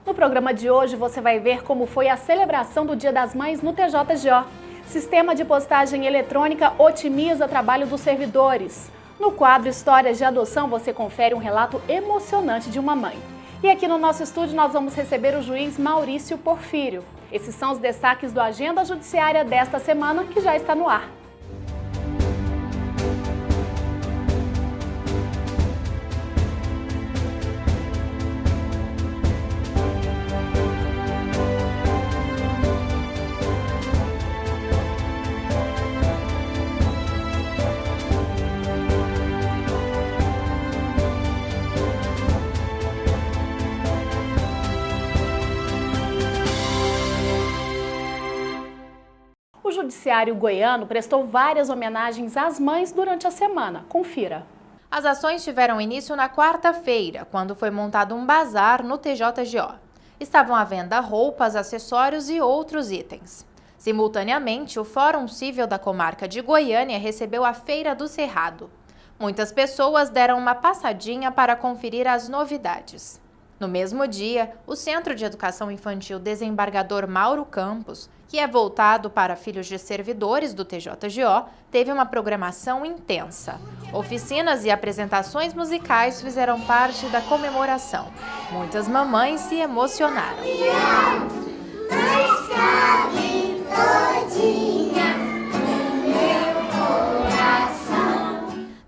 No programa de hoje você vai ver como foi a celebração do Dia das Mães no TJGO. Sistema de postagem eletrônica otimiza o trabalho dos servidores. No quadro Histórias de Adoção você confere um relato emocionante de uma mãe. E aqui no nosso estúdio nós vamos receber o juiz Maurício Porfírio. Esses são os destaques do Agenda Judiciária desta semana, que já está no ar. O Judiciário goiano prestou várias homenagens às mães durante a semana. Confira. As ações tiveram início na quarta-feira, quando foi montado um bazar no TJGO. Estavam à venda roupas, acessórios e outros itens. Simultaneamente, o Fórum Cível da Comarca de Goiânia recebeu a Feira do Cerrado. Muitas pessoas deram uma passadinha para conferir as novidades. No mesmo dia, o Centro de Educação Infantil Desembargador Mauro Campos, que é voltado para filhos de servidores do TJGO, teve uma programação intensa. Oficinas e apresentações musicais fizeram parte da comemoração. Muitas mamães se emocionaram.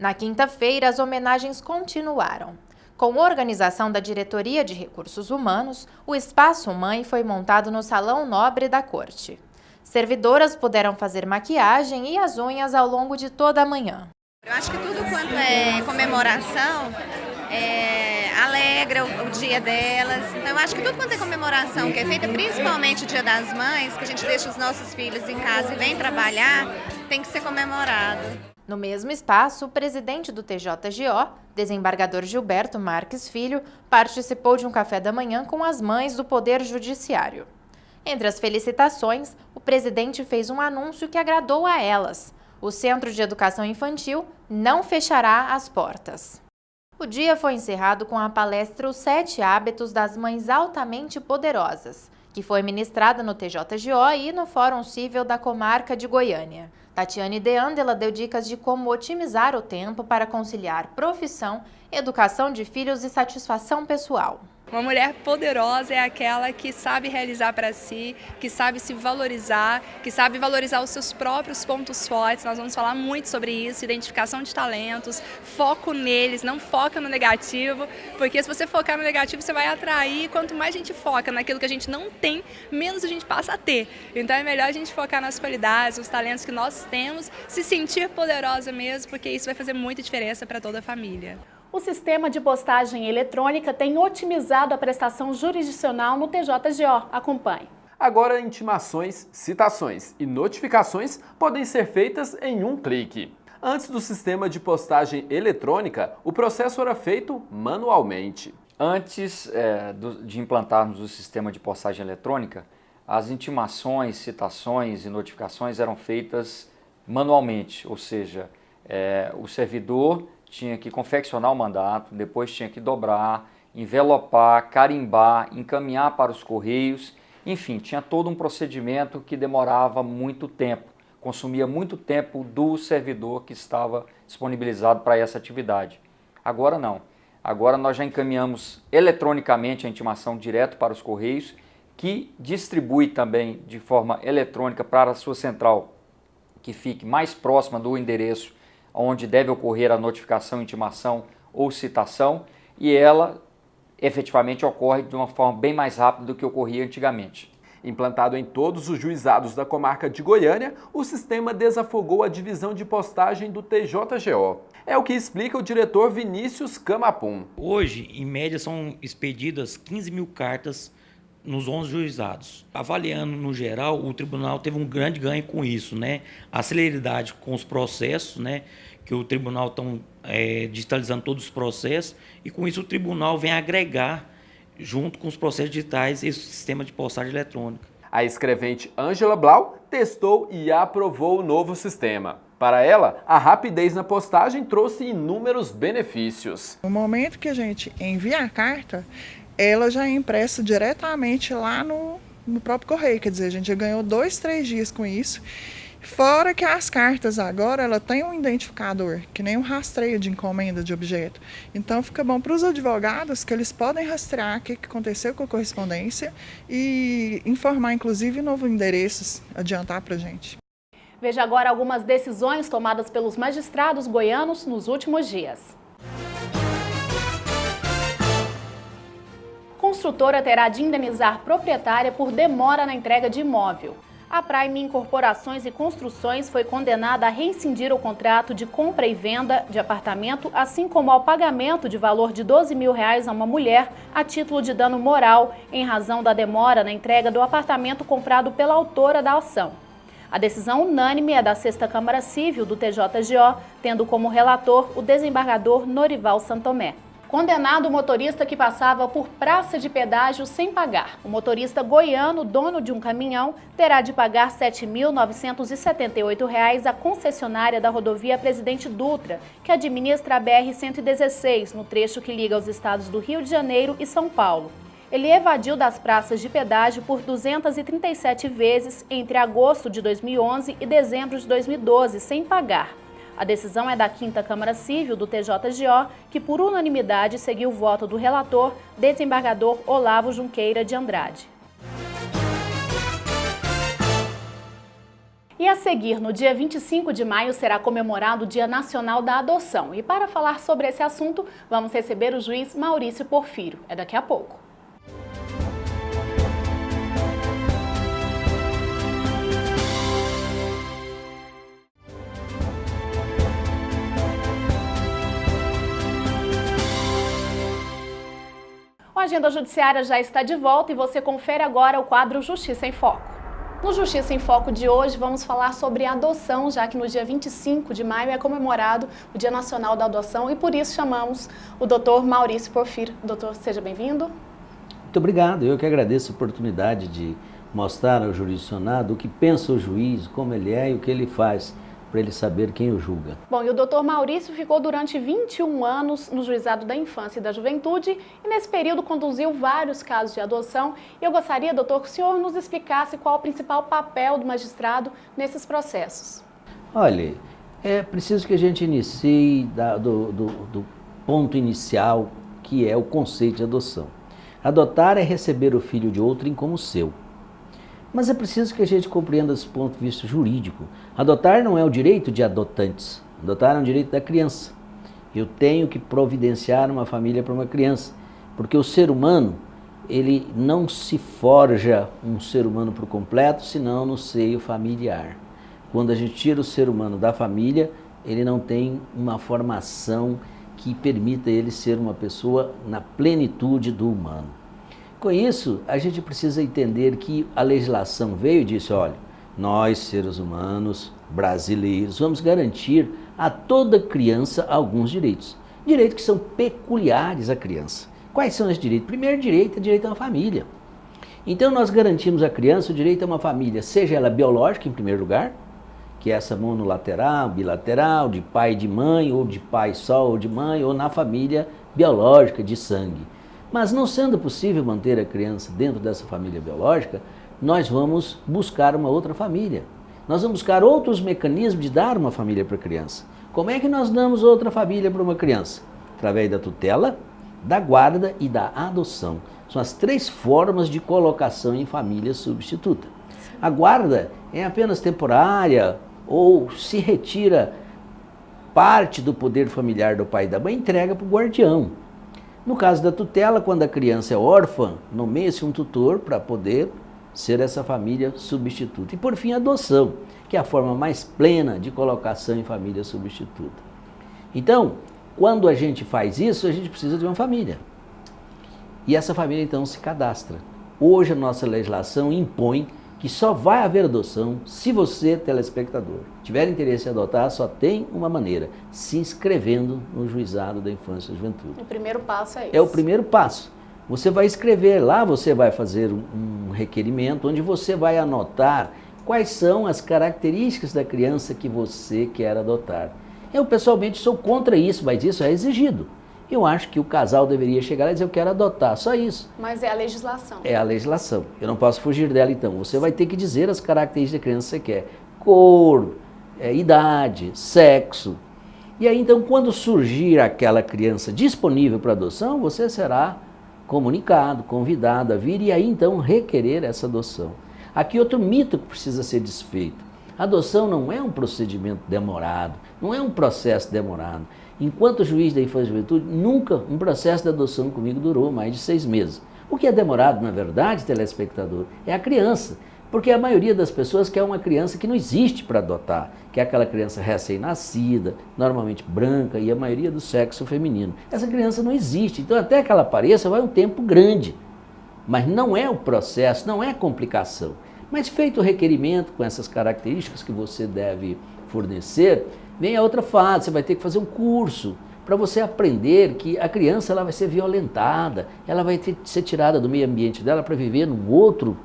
Na quinta-feira, as homenagens continuaram. Com organização da Diretoria de Recursos Humanos, o Espaço Mãe foi montado no Salão Nobre da Corte. Servidoras puderam fazer maquiagem e as unhas ao longo de toda a manhã. Eu acho que tudo quanto é comemoração alegra o dia delas. Então eu acho que tudo quanto é comemoração que é feita, principalmente o Dia das Mães, que a gente deixa os nossos filhos em casa e vem trabalhar, tem que ser comemorado. No mesmo espaço, o presidente do TJGO, desembargador Gilberto Marques Filho, participou de um café da manhã com as mães do Poder Judiciário. Entre as felicitações, o presidente fez um anúncio que agradou a elas. O Centro de Educação Infantil não fechará as portas. O dia foi encerrado com a palestra Os 7 Hábitos das Mães Altamente Poderosas, que foi ministrada no TJGO e no Fórum Cível da Comarca de Goiânia. Tatiane Deandela deu dicas de como otimizar o tempo para conciliar profissão, educação de filhos e satisfação pessoal. Uma mulher poderosa é aquela que sabe realizar para si, que sabe se valorizar, que sabe valorizar os seus próprios pontos fortes. Nós vamos falar muito sobre isso, identificação de talentos, foco neles, não foca no negativo, porque se você focar no negativo você vai atrair, quanto mais a gente foca naquilo que a gente não tem, menos a gente passa a ter. Então é melhor a gente focar nas qualidades, nos talentos que nós temos, se sentir poderosa mesmo, porque isso vai fazer muita diferença para toda a família. O sistema de postagem eletrônica tem otimizado a prestação jurisdicional no TJGO. Acompanhe. Agora, intimações, citações e notificações podem ser feitas em um clique. Antes do sistema de postagem eletrônica, o processo era feito manualmente. Antes de implantarmos o sistema de postagem eletrônica, as intimações, citações e notificações eram feitas manualmente, ou seja, o servidor tinha que confeccionar o mandato, depois tinha que dobrar, envelopar, carimbar, encaminhar para os correios, enfim, tinha todo um procedimento que demorava muito tempo, consumia muito tempo do servidor que estava disponibilizado para essa atividade. Agora não, agora nós já encaminhamos eletronicamente a intimação direto para os correios, que distribui também de forma eletrônica para a sua central, que fique mais próxima do endereço onde deve ocorrer a notificação, intimação ou citação, e ela efetivamente ocorre de uma forma bem mais rápida do que ocorria antigamente. Implantado em todos os juizados da comarca de Goiânia, o sistema desafogou a divisão de postagem do TJGO. É o que explica o diretor Vinícius Camapum. Hoje, em média, são expedidas 15 mil cartas nos 11 juizados. Avaliando no geral, o tribunal teve um grande ganho com isso, né? A celeridade com os processos, né? Que o tribunal está digitalizando todos os processos, e com isso o tribunal vem agregar, junto com os processos digitais, esse sistema de postagem eletrônica. A escrevente Ângela Blau testou e aprovou o novo sistema. Para ela, a rapidez na postagem trouxe inúmeros benefícios. No momento que a gente envia a carta, ela já é impressa diretamente lá no próprio correio, quer dizer, a gente já ganhou 2, 3 dias com isso. Fora que as cartas agora, ela tem um identificador, que nem um rastreio de encomenda de objeto. Então fica bom para os advogados que eles podem rastrear o que aconteceu com a correspondência e informar, inclusive, novos endereços, adiantar para a gente. Veja agora algumas decisões tomadas pelos magistrados goianos nos últimos dias. Construtora terá de indenizar proprietária por demora na entrega de imóvel. A Prime Incorporações e Construções foi condenada a rescindir o contrato de compra e venda de apartamento, assim como ao pagamento de valor de R$12 mil a uma mulher a título de dano moral, em razão da demora na entrega do apartamento comprado pela autora da ação. A decisão unânime é da 6ª Câmara Civil do TJGO, tendo como relator o desembargador Norival Santomé. Condenado o motorista que passava por praça de pedágio sem pagar. O motorista goiano, dono de um caminhão, terá de pagar R$ 7.978 à concessionária da rodovia Presidente Dutra, que administra a BR-116, no trecho que liga os estados do Rio de Janeiro e São Paulo. Ele evadiu das praças de pedágio por 237 vezes entre agosto de 2011 e dezembro de 2012, sem pagar. A decisão é da 5ª Câmara Civil do TJGO, que por unanimidade seguiu o voto do relator, desembargador Olavo Junqueira de Andrade. E a seguir, no dia 25 de maio, será comemorado o Dia Nacional da Adoção. E para falar sobre esse assunto, vamos receber o juiz Maurício Porfírio. É daqui a pouco. A Agenda Judiciária já está de volta e você confere agora o quadro Justiça em Foco. No Justiça em Foco de hoje, vamos falar sobre adoção, já que no dia 25 de maio é comemorado o Dia Nacional da Adoção e por isso chamamos o Dr. Maurício Porfírio. Doutor, seja bem-vindo. Muito obrigado. Eu que agradeço a oportunidade de mostrar ao jurisdicionado o que pensa o juiz, como ele é e o que ele faz, para ele saber quem o julga. Bom, e o Dr. Maurício ficou durante 21 anos no Juizado da Infância e da Juventude e nesse período conduziu vários casos de adoção. E eu gostaria, doutor, que o senhor nos explicasse qual o principal papel do magistrado nesses processos. Olha, é preciso que a gente inicie do ponto inicial, que é o conceito de adoção. Adotar é receber o filho de outrem como seu. Mas é preciso que a gente compreenda esse ponto de vista jurídico. Adotar não é o direito de adotantes. Adotar é um direito da criança. Eu tenho que providenciar uma família para uma criança. Porque o ser humano, ele não se forja um ser humano por completo, senão no seio familiar. Quando a gente tira o ser humano da família, ele não tem uma formação que permita ele ser uma pessoa na plenitude do humano. Com isso, a gente precisa entender que a legislação veio e disse, olha, nós, seres humanos, brasileiros, vamos garantir a toda criança alguns direitos. Direitos que são peculiares à criança. Quais são esses direitos? Primeiro direito é direito a uma família. Então nós garantimos à criança o direito a uma família, seja ela biológica em primeiro lugar, que é essa monolateral, bilateral, de pai e de mãe, ou de pai só ou de mãe, ou na família biológica de sangue. Mas não sendo possível manter a criança dentro dessa família biológica, nós vamos buscar uma outra família. Nós vamos buscar outros mecanismos de dar uma família para a criança. Como é que nós damos outra família para uma criança? Através da tutela, da guarda e da adoção. São as 3 formas de colocação em família substituta. A guarda é apenas temporária ou se retira parte do poder familiar do pai e da mãe e entrega para o guardião. No caso da tutela, quando a criança é órfã, nomeia-se um tutor para poder ser essa família substituta. E por fim, a adoção, que é a forma mais plena de colocação em família substituta. Então, quando a gente faz isso, a gente precisa de uma família. E essa família então se cadastra. Hoje a nossa legislação impõe que só vai haver adoção se você, telespectador, tiver interesse em adotar, só tem uma maneira, se inscrevendo no Juizado da Infância e Juventude. O primeiro passo é esse. É o primeiro passo. Você vai escrever lá, você vai fazer um requerimento onde você vai anotar quais são as características da criança que você quer adotar. Eu pessoalmente sou contra isso, mas isso é exigido. Eu acho que o casal deveria chegar lá e dizer, eu quero adotar, só isso. Mas é a legislação. É a legislação. Eu não posso fugir dela, então. Você vai ter que dizer as características da criança que você quer. Cor, idade, sexo. E aí, então, quando surgir aquela criança disponível para adoção, você será comunicado, convidado a vir e aí, então, requerer essa adoção. Aqui outro mito que precisa ser desfeito. A adoção não é um procedimento demorado, não é um processo demorado. Enquanto juiz da infância e juventude, nunca um processo de adoção comigo durou mais de 6 meses. O que é demorado, na verdade, telespectador, é a criança. Porque a maioria das pessoas quer uma criança que não existe para adotar, que é aquela criança recém-nascida, normalmente branca e a maioria do sexo feminino. Essa criança não existe, então até que ela apareça vai um tempo grande. Mas não é o processo, não é a complicação. Mas feito o requerimento com essas características que você deve fornecer, vem a outra fase, você vai ter que fazer um curso para você aprender que a criança ela vai ser violentada, ela vai ser tirada do meio ambiente dela para viver num outro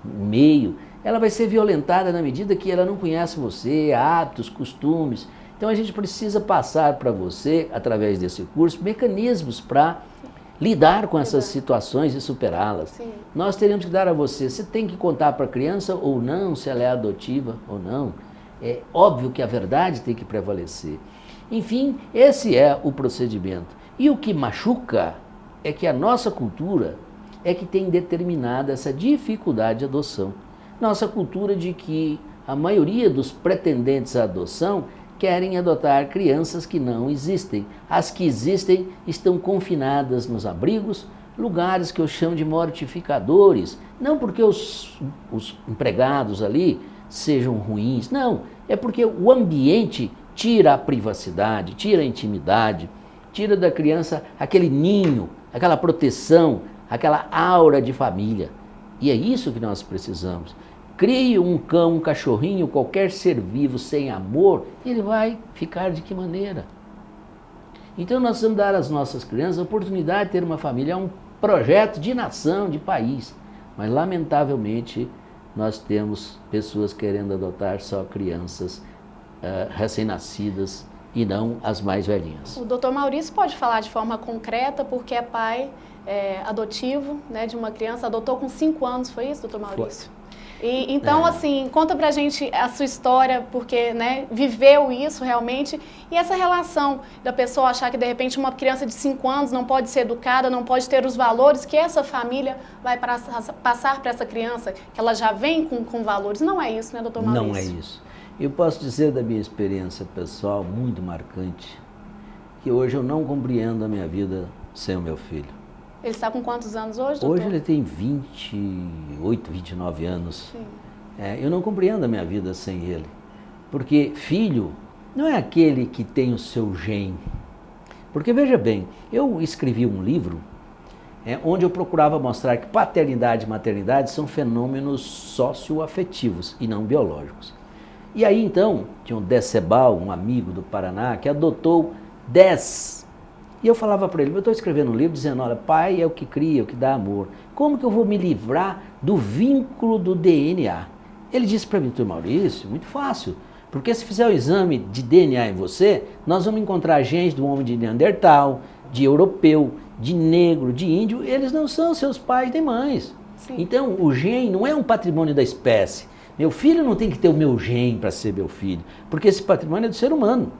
meio, ela vai ser violentada na medida que ela não conhece você, hábitos, costumes. Então a gente precisa passar para você, através desse curso, mecanismos para lidar com essas situações e superá-las. Nós teremos que dar a você tem que contar para a criança ou não, se ela é adotiva ou não. É óbvio que a verdade tem que prevalecer. Enfim, esse é o procedimento. E o que machuca é que a nossa cultura é que tem determinado essa dificuldade de adoção. Nossa cultura de que a maioria dos pretendentes à adoção querem adotar crianças que não existem. As que existem estão confinadas nos abrigos, lugares que eu chamo de mortificadores, não porque os empregados ali sejam ruins, não, é porque o ambiente tira a privacidade, tira a intimidade, tira da criança aquele ninho, aquela proteção, aquela aura de família. E é isso que nós precisamos. Crie um cão, um cachorrinho, qualquer ser vivo sem amor, ele vai ficar de que maneira? Então nós vamos dar às nossas crianças a oportunidade de ter uma família, é um projeto de nação, de país. Mas lamentavelmente nós temos pessoas querendo adotar só crianças recém-nascidas e não as mais velhinhas. O Dr. Maurício pode falar de forma concreta, porque é pai adotivo, né, de uma criança, adotou com 5 anos, foi isso, Dr. Maurício? Foi. E, então, assim, conta pra gente a sua história, porque, né, viveu isso realmente, e essa relação da pessoa achar que, de repente, uma criança de 5 anos não pode ser educada, não pode ter os valores que essa família vai passar para essa criança, que ela já vem com valores. Não é isso, né, doutor Maurício? Não é isso. Eu posso dizer da minha experiência pessoal, muito marcante, que hoje eu não compreendo a minha vida sem o meu filho. Ele está com quantos anos hoje, doutor? Hoje ele tem 28, 29 anos. Sim. Eu não compreendo a minha vida sem ele. Porque filho não é aquele que tem o seu gene. Porque veja bem, eu escrevi um livro onde eu procurava mostrar que paternidade e maternidade são fenômenos socioafetivos e não biológicos. E aí então, tinha um Decebal, um amigo do Paraná, que adotou 10. E eu falava para ele, eu estou escrevendo um livro dizendo, olha, pai é o que cria, é o que dá amor. Como que eu vou me livrar do vínculo do DNA? Ele disse para mim, doutor Maurício, muito fácil, porque se fizer o exame de DNA em você, nós vamos encontrar genes do homem de Neandertal, de europeu, de negro, de índio, eles não são seus pais nem mães. Sim. Então, o gene não é um patrimônio da espécie. Meu filho não tem que ter o meu gene para ser meu filho, porque esse patrimônio é do ser humano.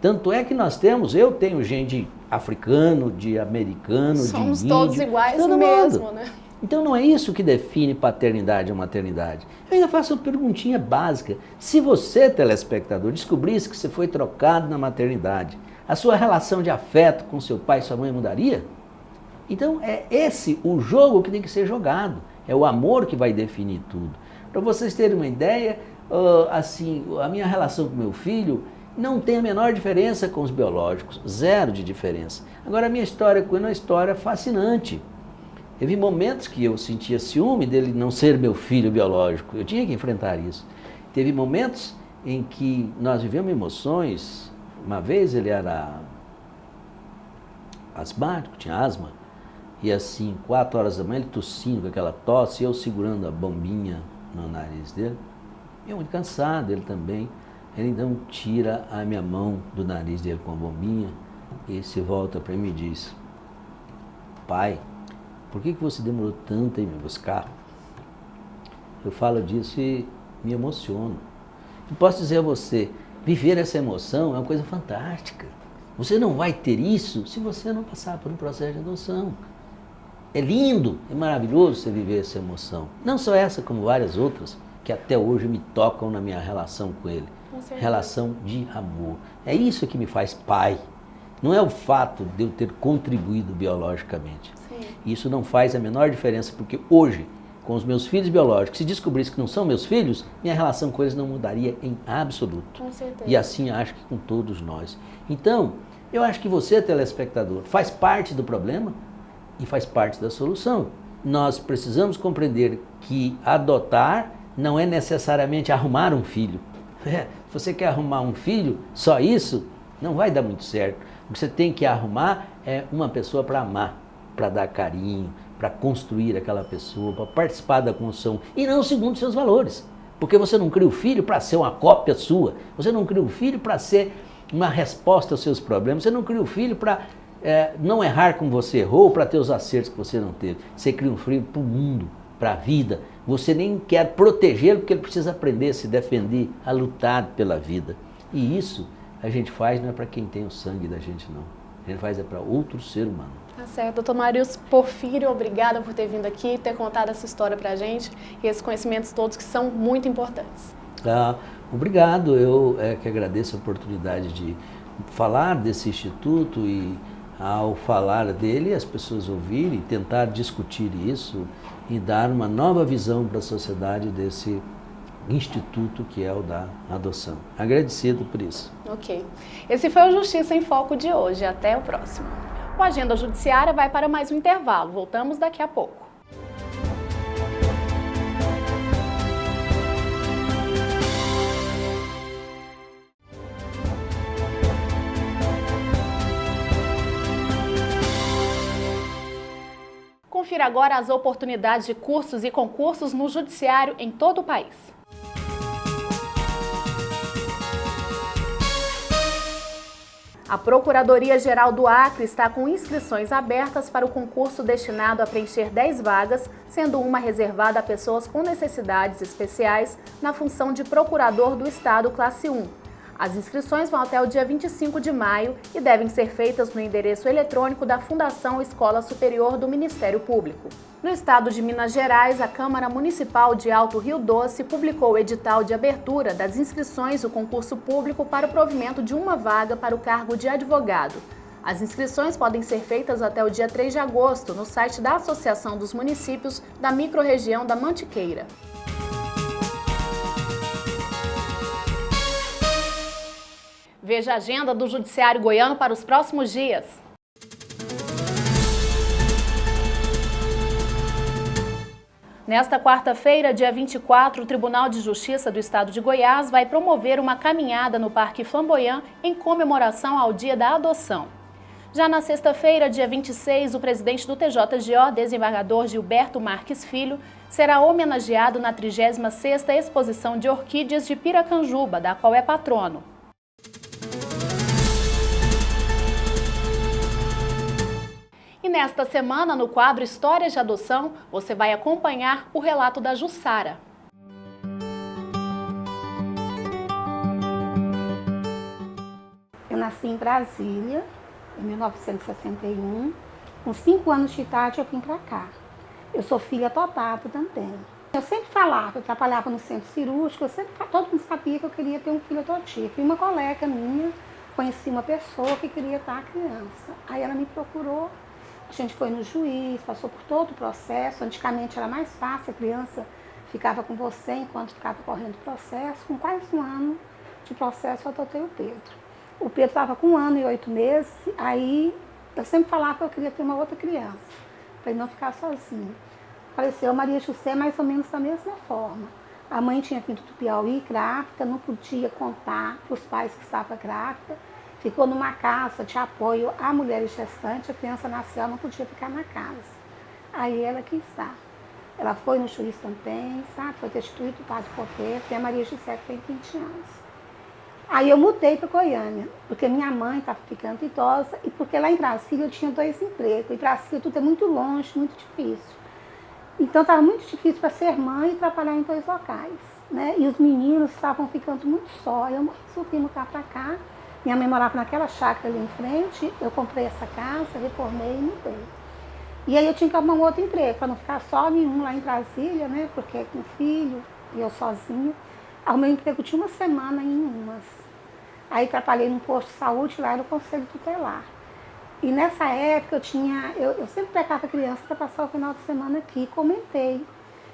Tanto é que nós temos, eu tenho gene de africano, de americano, de índio. Somos todos iguais mesmo, né? Então não é isso que define paternidade ou maternidade. Eu ainda faço uma perguntinha básica. Se você, telespectador, descobrisse que você foi trocado na maternidade, a sua relação de afeto com seu pai e sua mãe mudaria? Então é esse o jogo que tem que ser jogado. É o amor que vai definir tudo. Para vocês terem uma ideia, assim, a minha relação com meu filho não tem a menor diferença com os biológicos, 0 de diferença. Agora a minha história com ele é uma história fascinante. Teve momentos que eu sentia ciúme dele não ser meu filho biológico, eu tinha que enfrentar isso. Teve momentos em que nós vivemos emoções, uma vez ele era asmático, tinha asma, e assim, 4 horas da manhã ele tossindo com aquela tosse, eu segurando a bombinha no nariz dele, eu muito cansado, ele também. Ele então tira a minha mão do nariz dele com a bombinha e se volta para mim e diz: pai, por que você demorou tanto em me buscar? Eu falo disso e me emociono. Eu posso dizer a você, viver essa emoção é uma coisa fantástica. Você não vai ter isso se você não passar por um processo de adoção. É lindo, é maravilhoso você viver essa emoção. Não só essa, como várias outras, que até hoje me tocam na minha relação com ele. Relação de amor. É isso que me faz pai. Não é o fato de eu ter contribuído biologicamente. Sim. Isso não faz a menor diferença, porque hoje, com os meus filhos biológicos, se descobrisse que não são meus filhos, minha relação com eles não mudaria em absoluto. Com certeza. E assim acho que com todos nós. Então, eu acho que você, telespectador, faz parte do problema e faz parte da solução. Nós precisamos compreender que adotar não é necessariamente arrumar um filho. Se você quer arrumar um filho, só isso, não vai dar muito certo. O que você tem que arrumar é uma pessoa para amar, para dar carinho, para construir aquela pessoa, para participar da construção, e não segundo seus valores. Porque você não cria o filho para ser uma cópia sua, você não cria o filho para ser uma resposta aos seus problemas, você não cria o filho para não errar como você errou, para ter os acertos que você não teve. Você cria um filho para o mundo, para a vida. Você nem quer protegê-lo porque ele precisa aprender a se defender, a lutar pela vida. E isso a gente faz não é para quem tem o sangue da gente, não. A gente faz é para outro ser humano. Tá certo. Doutor Marius Porfírio, obrigada por ter vindo aqui, ter contado essa história pra gente e esses conhecimentos todos que são muito importantes. Obrigado. Eu que agradeço a oportunidade de falar desse instituto e, ao falar dele, as pessoas ouvirem, tentar discutir isso e dar uma nova visão para a sociedade desse instituto que é o da adoção. Agradecido por isso. Ok. Esse foi o Justiça em Foco de hoje. Até o próximo. O Agenda Judiciária vai para mais um intervalo. Voltamos daqui a pouco. Confira agora as oportunidades de cursos e concursos no Judiciário em todo o país. A Procuradoria-Geral do Acre está com inscrições abertas para o concurso destinado a preencher 10 vagas, sendo uma reservada a pessoas com necessidades especiais na função de Procurador do Estado Classe 1. As inscrições vão até o dia 25 de maio e devem ser feitas no endereço eletrônico da Fundação Escola Superior do Ministério Público. No estado de Minas Gerais, a Câmara Municipal de Alto Rio Doce publicou o edital de abertura das inscrições do concurso público para o provimento de uma vaga para o cargo de advogado. As inscrições podem ser feitas até o dia 3 de agosto no site da Associação dos Municípios da Microrregião da Mantiqueira. Veja a agenda do Judiciário Goiano para os próximos dias. Nesta quarta-feira, dia 24, o Tribunal de Justiça do Estado de Goiás vai promover uma caminhada no Parque Flamboyant em comemoração ao Dia da Adoção. Já na sexta-feira, dia 26, o presidente do TJGO, desembargador Gilberto Marques Filho, será homenageado na 36ª Exposição de Orquídeas de Piracanjuba, da qual é patrono. E nesta semana, no quadro Histórias de Adoção, você vai acompanhar o relato da Jussara. Eu nasci em Brasília, em 1961. Com 5 anos de idade eu vim para cá. Eu sou filha adotada também. Eu sempre falava, eu trabalhava no centro cirúrgico, todo mundo sabia que eu queria ter um filho adotivo. E uma colega minha, conheci uma pessoa que queria dar a criança. Aí ela me procurou. A gente foi no juiz, passou por todo o processo. Antigamente era mais fácil, a criança ficava com você enquanto ficava correndo o processo. Com quase 1 ano de processo, eu adotei o Pedro. O Pedro estava com 1 ano e 8 meses, aí eu sempre falava que eu queria ter uma outra criança, para ele não ficar sozinho. Apareceu a Maria José mais ou menos da mesma forma. A mãe tinha vindo do Piauí, grávida, não podia contar para os pais que estava grávida. Ficou numa casa de apoio a mulheres gestantes, a criança nasceu, ela não podia ficar na casa. Aí ela que está. Ela foi no juiz também, sabe? Foi destituído o padre Coteiro, e a Maria José que tem 20 anos. Aí eu mudei para Goiânia, porque minha mãe estava ficando idosa e porque lá em Brasília eu tinha 2 empregos. Em Brasília tudo é muito longe, muito difícil. Então estava muito difícil para ser mãe e trabalhar em 2 locais, né? E os meninos estavam ficando muito só. Eu resolvi mudar para cá. Minha mãe morava naquela chácara ali em frente, eu comprei essa casa, reformei e mudei. E aí eu tinha que arrumar um outro emprego, para não ficar só nenhum lá em Brasília, né? Porque com filho, e eu sozinha. Arrumei um emprego de 1 semana em Umas. Aí trabalhei num posto de saúde lá no Conselho Tutelar. E nessa época eu sempre pegava criança para passar o final de semana aqui, comentei.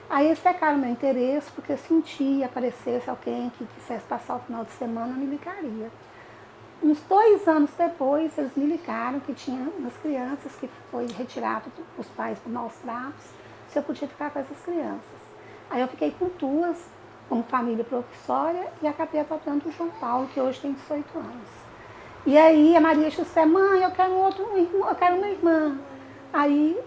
Aí eles pegaram meu interesse, porque se aparecesse alguém que quisesse passar o final de semana, me ligaria. Uns 2 anos depois, eles me ligaram que tinha umas crianças que foi retirado os pais por maus tratos, se eu podia ficar com essas crianças. Aí eu fiquei com 2, como família promissória, e acabei adotando o João Paulo, que hoje tem 18 anos. E aí a Maria disse, mãe, eu quero eu quero uma irmã. Aí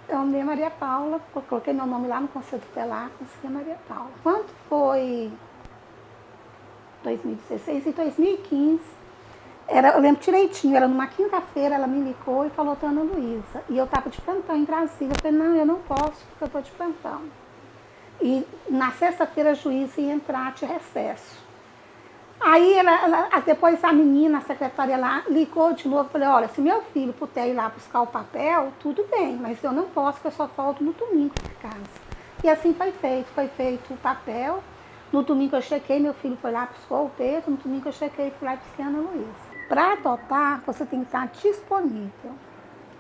eu amei a Maria Paula, coloquei meu nome lá no Conselho Tutelar, consegui a Maria Paula. Quando foi 2016 e 2015, eu lembro direitinho, era numa quinta-feira, ela me ligou e falou, Ana Luísa. E eu estava de plantão em Brasília. Eu falei, não, eu não posso, porque eu estou de plantão. E na sexta-feira a juíza ia entrar de recesso. Aí depois a menina, a secretária lá, ligou de novo e falei, olha, se meu filho puder ir lá buscar o papel, tudo bem, mas eu não posso, porque eu só volto no domingo para casa. E assim foi feito o papel. No domingo eu chequei, meu filho foi lá, buscou o Pedro, no domingo eu chequei, fui lá e busquei a Ana Luísa. Para adotar, você tem que estar disponível.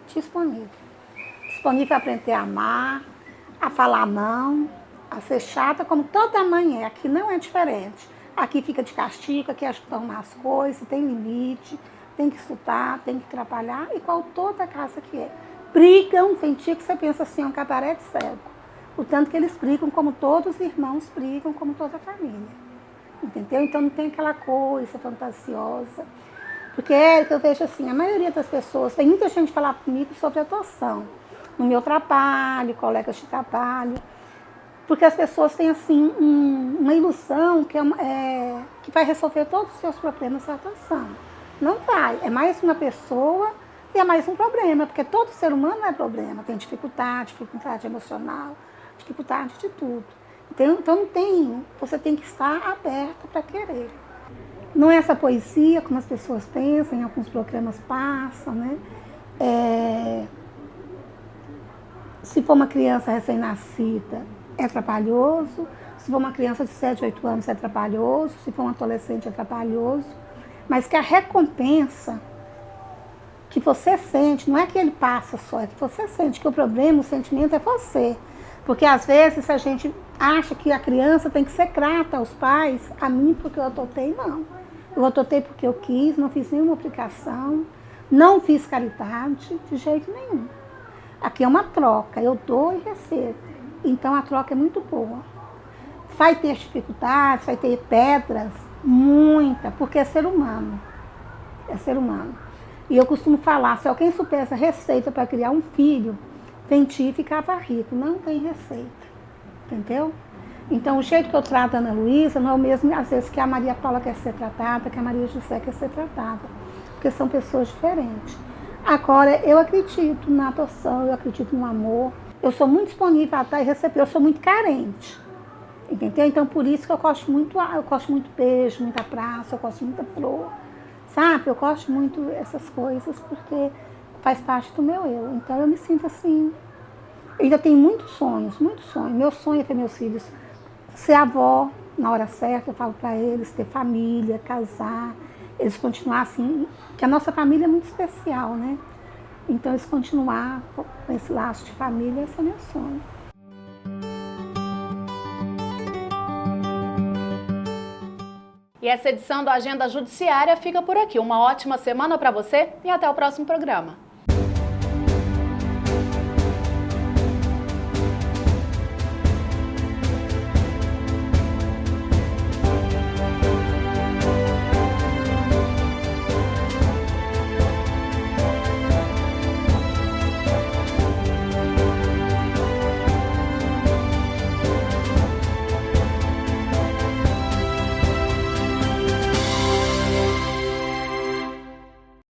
Disponível para aprender a amar, a falar não, a ser chata, como toda mãe é. Aqui não é diferente. Aqui fica de castigo, aqui ajuda a arrumar as coisas, tem limite, tem que estudar, tem que trabalhar, igual toda casa que é. Brigam, tem dia que você pensa assim, é um cabaré de cego. O tanto que eles brigam, como todos os irmãos brigam, como toda a família. Entendeu? Então não tem aquela coisa fantasiosa. Porque eu vejo assim, a maioria das pessoas, tem muita gente falar comigo sobre adoção. No meu trabalho, colegas de trabalho. Porque as pessoas têm assim uma ilusão que vai resolver todos os seus problemas da adoção. Não vai. É mais uma pessoa e é mais um problema. Porque todo ser humano é problema. Tem dificuldade emocional, dificuldade de tudo. Então não tem, você tem que estar aberto para querer. Não é essa poesia, como as pessoas pensam, em alguns programas passam, né? Se for uma criança recém-nascida, é trabalhoso. Se for uma criança de 7, 8 anos, é trabalhoso. Se for um adolescente, é trabalhoso. Mas que a recompensa que você sente, não é que ele passa só, é que você sente que o problema, o sentimento é você. Porque às vezes a gente acha que a criança tem que ser grata aos pais, a mim porque eu adotei, não. Eu adotei porque eu quis, não fiz nenhuma obrigação, não fiz caridade de jeito nenhum. Aqui é uma troca, eu dou e recebo. Então a troca é muito boa. Vai ter dificuldades, vai ter pedras, muita, porque é ser humano. É ser humano. E eu costumo falar, se alguém soubesse a receita para criar um filho, vendia e ficava rico. Não tem receita. Entendeu? Então, o jeito que eu trato a Ana Luísa não é o mesmo, às vezes, que a Maria Paula quer ser tratada, que a Maria José quer ser tratada. Porque são pessoas diferentes. Agora, eu acredito na adoção, eu acredito no amor. Eu sou muito disponível a dar e receber, eu sou muito carente. Entendeu? Então, por isso que eu gosto muito beijo, muita abraço, eu gosto muita flor. Sabe? Eu gosto muito dessas coisas, porque faz parte do meu eu. Então, eu me sinto assim. Eu ainda tenho muitos sonhos, muitos sonhos. Meu sonho é ter meus filhos ser avó na hora certa, eu falo para eles, ter família, casar, eles continuar assim, que a nossa família é muito especial, né? Então eles continuar com esse laço de família, esse é meu sonho. E essa edição do Agenda Judiciária fica por aqui. Uma ótima semana para você e até o próximo programa.